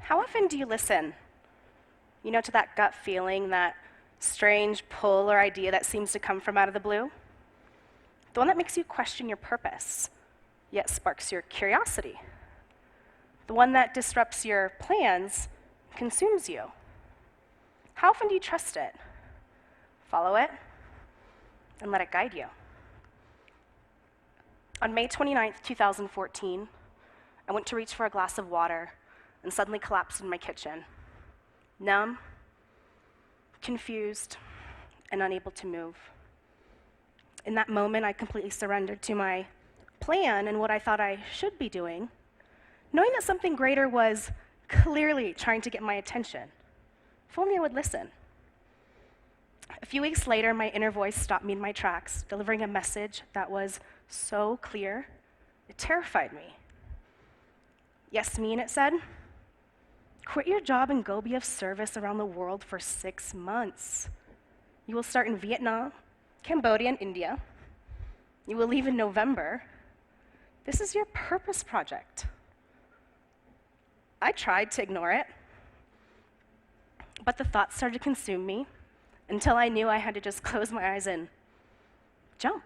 How often do you listen? You know, to that gut feeling, that strange pull or idea that seems to come from out of the blue? The one that makes you question your purpose, yet sparks your curiosity. The one that disrupts your plans, consumes you. How often do you trust it? Follow it, and let it guide you. On May 29th, 2014, I went to reach for a glass of water and suddenly collapsed in my kitchen, numb, confused, and unable to move. In that moment, I completely surrendered to my plan and what I thought I should be doing, knowing that something greater was clearly trying to get my attention. If only I would listen. A few weeks later, my inner voice stopped me in my tracks, delivering a message that was so clear, it terrified me. Yesmeen, it said, quit your job and go be of service around the world for 6 months. You will start in Vietnam, Cambodia, and India. You will leave in November. This is your purpose project. I tried to ignore it, but the thoughts started to consume me until I knew I had to just close my eyes and jump.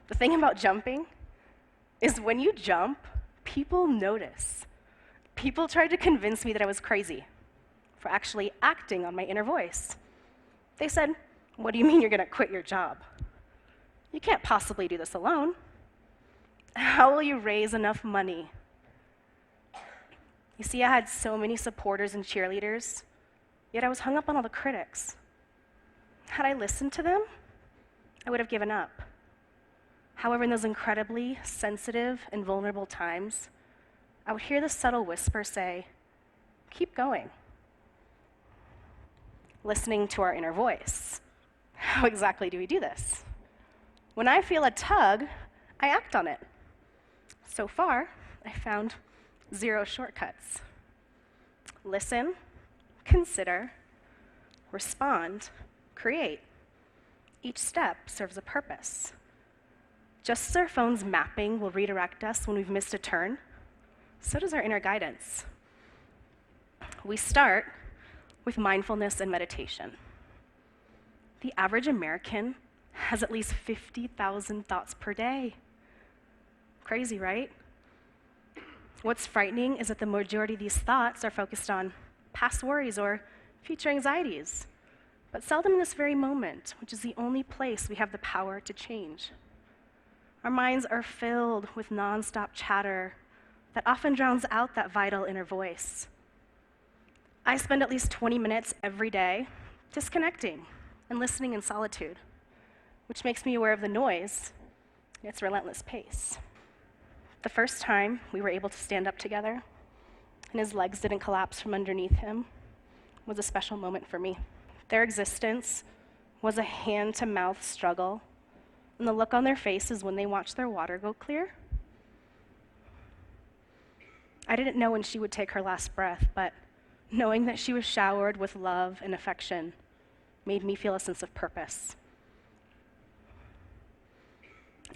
The thing about jumping is when you jump, people notice. People tried to convince me that I was crazy for actually acting on my inner voice. They said, what do you mean you're gonna quit your job? You can't possibly do this alone. How will you raise enough money? You see, I had so many supporters and cheerleaders, yet I was hung up on all the critics. Had I listened to them, I would have given up. However, in those incredibly sensitive and vulnerable times, I would hear the subtle whisper say, keep going. Listening to our inner voice. How exactly do we do this? When I feel a tug, I act on it. So far, I found 0 shortcuts. Listen, consider, respond, create. Each step serves a purpose. Just as our phone's mapping will redirect us when we've missed a turn, so does our inner guidance. We start with mindfulness and meditation. The average American has at least 50,000 thoughts per day. Crazy, right? What's frightening is that the majority of these thoughts are focused on past worries or future anxieties, but seldom in this very moment, which is the only place we have the power to change. Our minds are filled with nonstop chatter that often drowns out that vital inner voice. I spend at least 20 minutes every day disconnecting and listening in solitude, which makes me aware of the noise and its relentless pace. The first time we were able to stand up together and his legs didn't collapse from underneath him was a special moment for me. Their existence was a hand-to-mouth struggle, and the look on their faces when they watched their water go clear. I didn't know when she would take her last breath, but knowing that she was showered with love and affection made me feel a sense of purpose.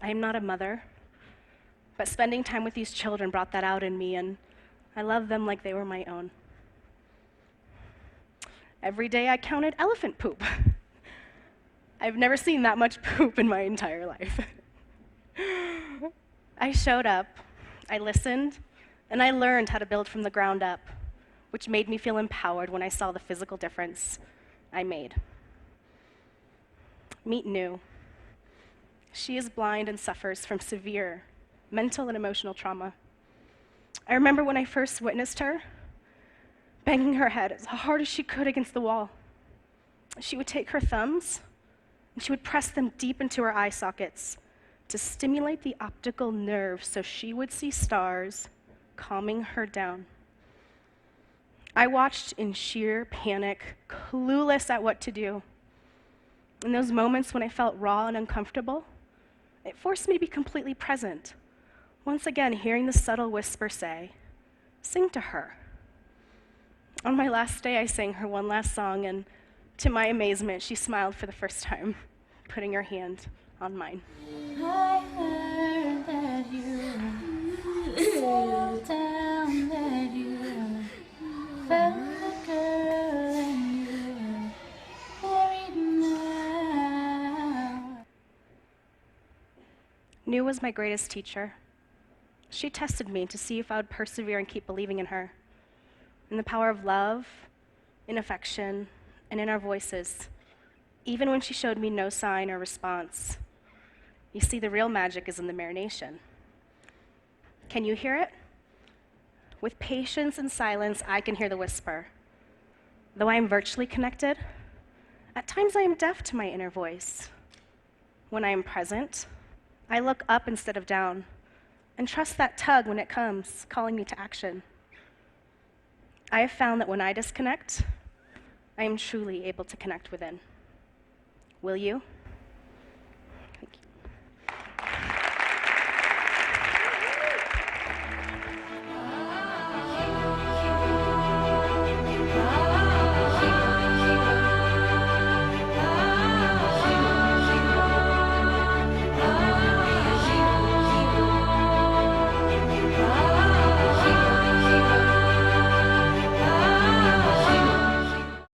I am not a mother, but spending time with these children brought that out in me, and I love them like they were my own. Every day I counted elephant poop. I've never seen that much poop in my entire life. I showed up, I listened, and I learned how to build from the ground up, which made me feel empowered when I saw the physical difference I made. Meet Nu. She is blind and suffers from severe mental and emotional trauma. I remember when I first witnessed her, banging her head as hard as she could against the wall. She would take her thumbs and she would press them deep into her eye sockets to stimulate the optical nerve so she would see stars, calming her down. I watched in sheer panic, clueless at what to do. In those moments when I felt raw and uncomfortable, it forced me to be completely present. Once again, hearing the subtle whisper say, sing to her. On my last day, I sang her one last song, and to my amazement, she smiled for the first time, putting her hand on mine. I heard that you settled down there. Nu was my greatest teacher. She tested me to see if I would persevere and keep believing in her, in the power of love, in affection, and in our voices, even when she showed me no sign or response. You see, the real magic is in the marination. Can you hear it? With patience and silence, I can hear the whisper. Though I am virtually connected, at times I am deaf to my inner voice. When I am present, I look up instead of down and trust that tug when it comes, calling me to action. I have found that when I disconnect, I am truly able to connect within. Will you?